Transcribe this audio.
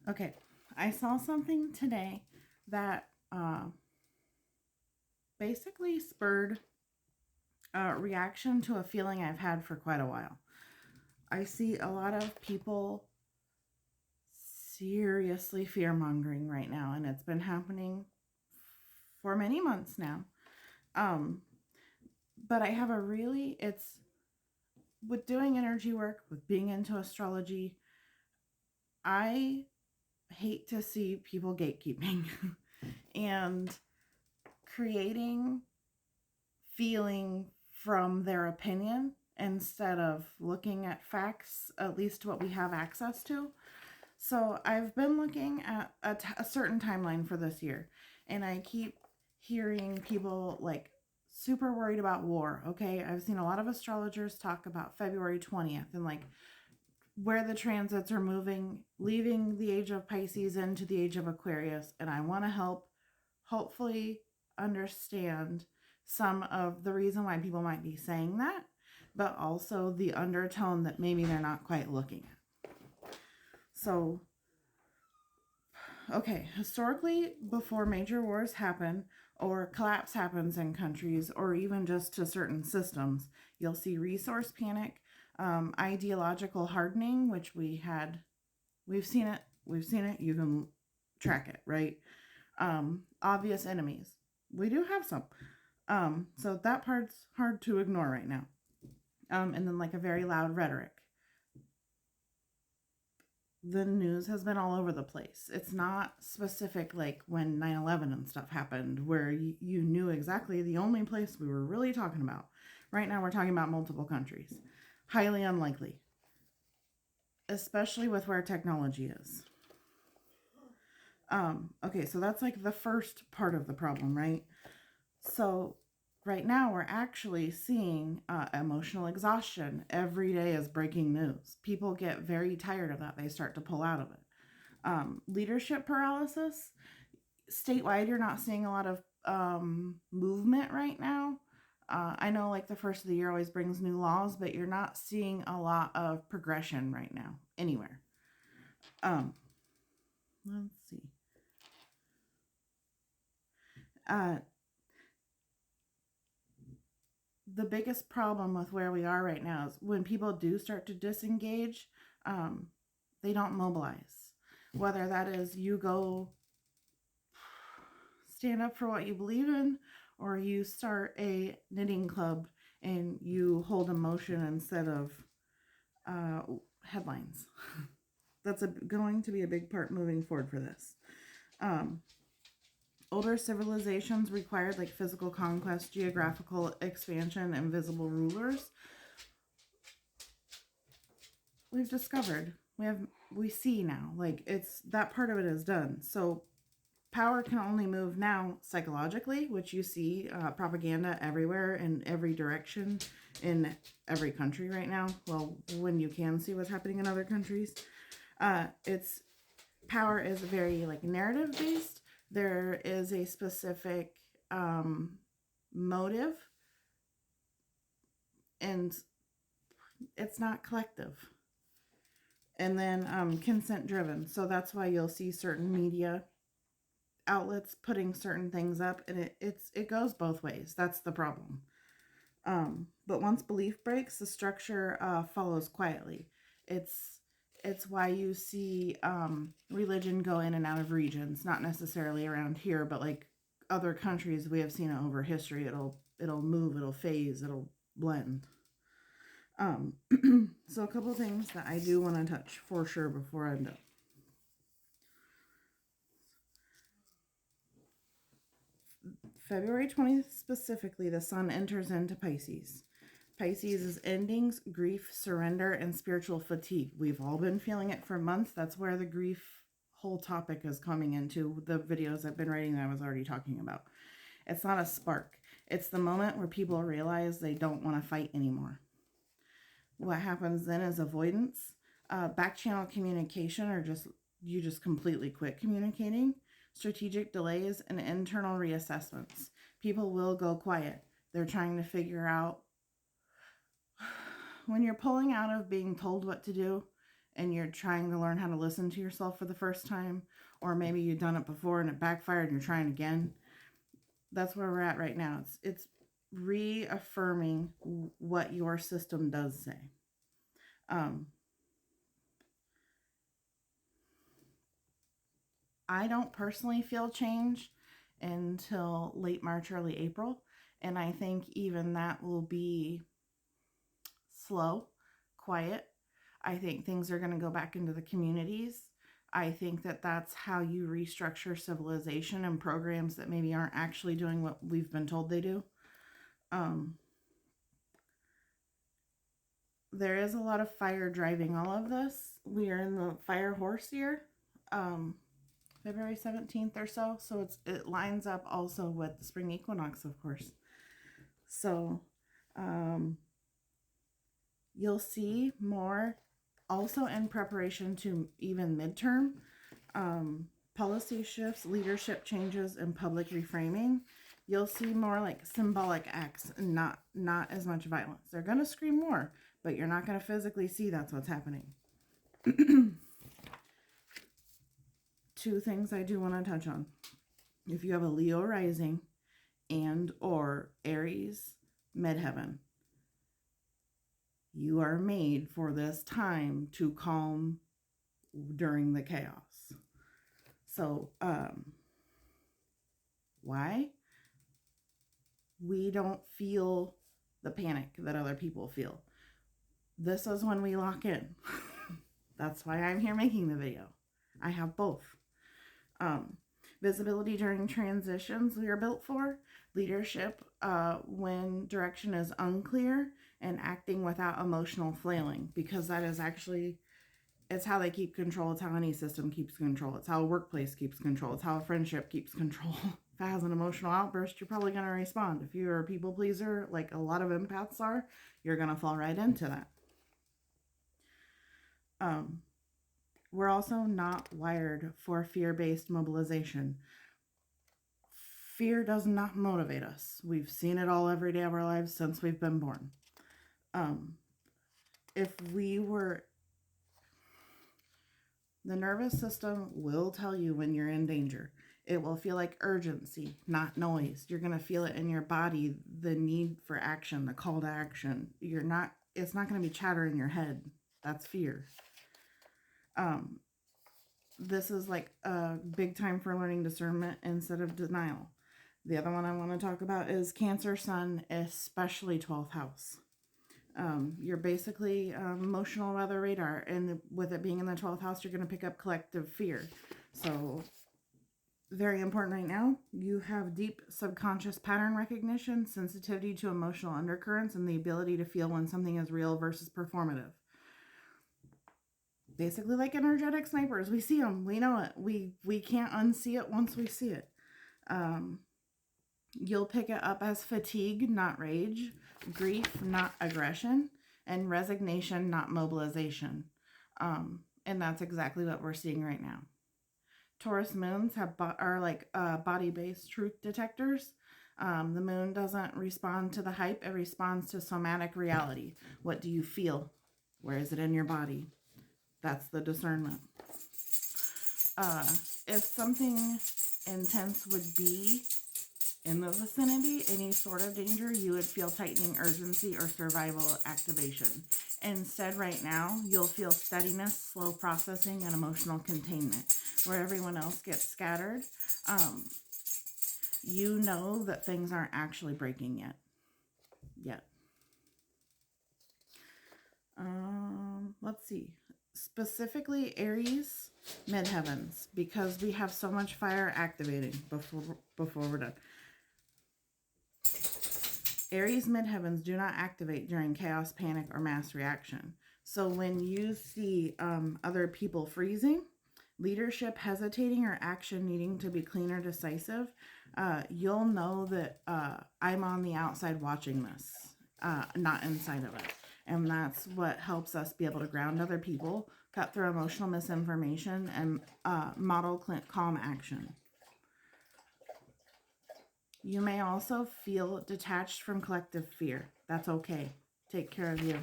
Okay, I saw something today that basically spurred a reaction to a feeling I've had for quite a while. I see a lot of people seriously fear mongering right now, and it's been happening for many months now. Um, but I have a really, it's with doing energy work, with being into astrology, I hate to see people gatekeeping and creating feeling from their opinion instead of looking at facts, at least what we have access to. So I've been looking at a certain timeline for this year, and I keep hearing people like super worried about war. Okay, I've seen a lot of astrologers talk about February 20th and like where the transits are moving, leaving the age of Pisces into the age of Aquarius, and I want to help hopefully understand some of the reason why people might be saying that, but also the undertone that maybe they're not quite looking at. So, okay, historically, before major wars happen or collapse happens in countries or even just to certain systems, you'll see resource panic, ideological hardening, which we've seen it, you can track it, right? Obvious enemies. We do have some. So that part's hard to ignore right now. And then like a very loud rhetoric. The news has been all over the place. It's not specific like when 9/11 and stuff happened where you knew exactly the only place we were really talking about. Right now we're talking about multiple countries. Highly unlikely, especially with where technology is. Okay, so that's like the first part of the problem, right? So right now we're actually seeing emotional exhaustion. Every day is breaking news. People get very tired of that. They start to pull out of it. Leadership paralysis. Statewide, you're not seeing a lot of movement right now. I know like the first of the year always brings new laws, but you're not seeing a lot of progression right now anywhere. Um, let's see. Uh, the biggest problem with where we are right now is when people do start to disengage, um, they don't mobilize. Whether that is you go stand up for what you believe in, or you start a knitting club and you hold emotion instead of uh, headlines. That's going to be a big part moving forward for this. Um, Older civilizations required like physical conquest, geographical expansion, and visible rulers. We've discovered we see now like it's that part of it is done. So power can only move now psychologically, which you see propaganda everywhere in every direction in every country right now. Well, when you can see what's happening in other countries, it's power is very like narrative based. There is a specific motive, and it's not collective. And then consent driven. So that's why you'll see certain media outlets putting certain things up, and it goes both ways. That's the problem. But once belief breaks, the structure follows quietly. It's it's why you see religion go in and out of regions, not necessarily around here, but like other countries. We have seen it over history. It'll move, it'll phase, it'll blend. Um, so a couple things that I do want to touch for sure before I'm done. February 20th specifically, the sun enters into Pisces. Pisces is endings, grief, surrender, and spiritual fatigue. We've all been feeling it for months. That's where the grief whole topic is coming into the videos I've been writing that I was already talking about. It's not a spark. It's the moment where people realize they don't want to fight anymore. What happens then is avoidance, back channel communication, or you just completely quit communicating, strategic delays, and internal reassessments. People will go quiet. They're trying to figure out when you're pulling out of being told what to do and you're trying to learn how to listen to yourself for the first time, or maybe you've done it before and it backfired and you're trying again. That's where we're at right now. It's reaffirming what your system does say. I don't personally feel change until late March, early April, and I think even that will be slow, quiet. I think things are going to go back into the communities. I think that that's how you restructure civilization and programs that maybe aren't actually doing what we've been told they do. There is a lot of fire driving all of this. We are in the fire horse year, February 17th or so. So it lines up also with the spring equinox, of course. So you'll see more also in preparation to even midterm policy shifts, leadership changes, and public reframing. You'll see more like symbolic acts and not as much violence. They're going to scream more, but you're not going to physically see that's what's happening. Two things I do want to touch on. If you have a Leo rising and or Aries midheaven, you are made for this time to calm during the chaos. So, why? We don't feel the panic that other people feel. This is when we lock in. That's why I'm here making the video. I have both. Visibility during transitions we are built for. Leadership when direction is unclear, and acting without emotional flailing, because that is actually, it's how they keep control. It's how any system keeps control. It's how a workplace keeps control. It's how a friendship keeps control. If it has an emotional outburst, you're probably going to respond. If you're a people pleaser, like a lot of empaths are, you're going to fall right into that. We're also not wired for fear-based mobilization. Fear does not motivate us. We've seen it all every day of our lives since we've been born. If we were, the nervous system will tell you when you're in danger. It will feel like urgency, not noise. You're going to feel it in your body, the need for action, the call to action. It's not going to be chatter in your head. That's fear. This is like a big time for learning discernment instead of denial. The other one I want to talk about is Cancer Sun, especially 12th house. You're basically emotional weather radar, and with it being in the 12th house, you're going to pick up collective fear. So very important right now. You have deep subconscious pattern recognition, sensitivity to emotional undercurrents, and the ability to feel when something is real versus performative. Basically like energetic snipers. We see them. We know it. We can't unsee it once we see it. You'll pick it up as fatigue, not rage, grief, not aggression, and resignation, not mobilization. And that's exactly what we're seeing right now. Taurus moons are like body-based truth detectors. The moon doesn't respond to the hype. It responds to somatic reality. What do you feel? Where is it in your body? That's the discernment. If something intense would be in the vicinity, any sort of danger, you would feel tightening urgency or survival activation. Instead, right now, you'll feel steadiness, slow processing, and emotional containment. Where everyone else gets scattered, you know that things aren't actually breaking yet. Let's see. Specifically Aries midheavens, because we have so much fire activating before we're done. Aries midheavens do not activate during chaos, panic, or mass reaction. So when you see other people freezing, leadership hesitating, or action needing to be clean or decisive, you'll know that I'm on the outside watching this, not inside of it. And that's what helps us be able to ground other people, cut through emotional misinformation, and model calm action. You may also feel detached from collective fear. That's okay. Take care of you.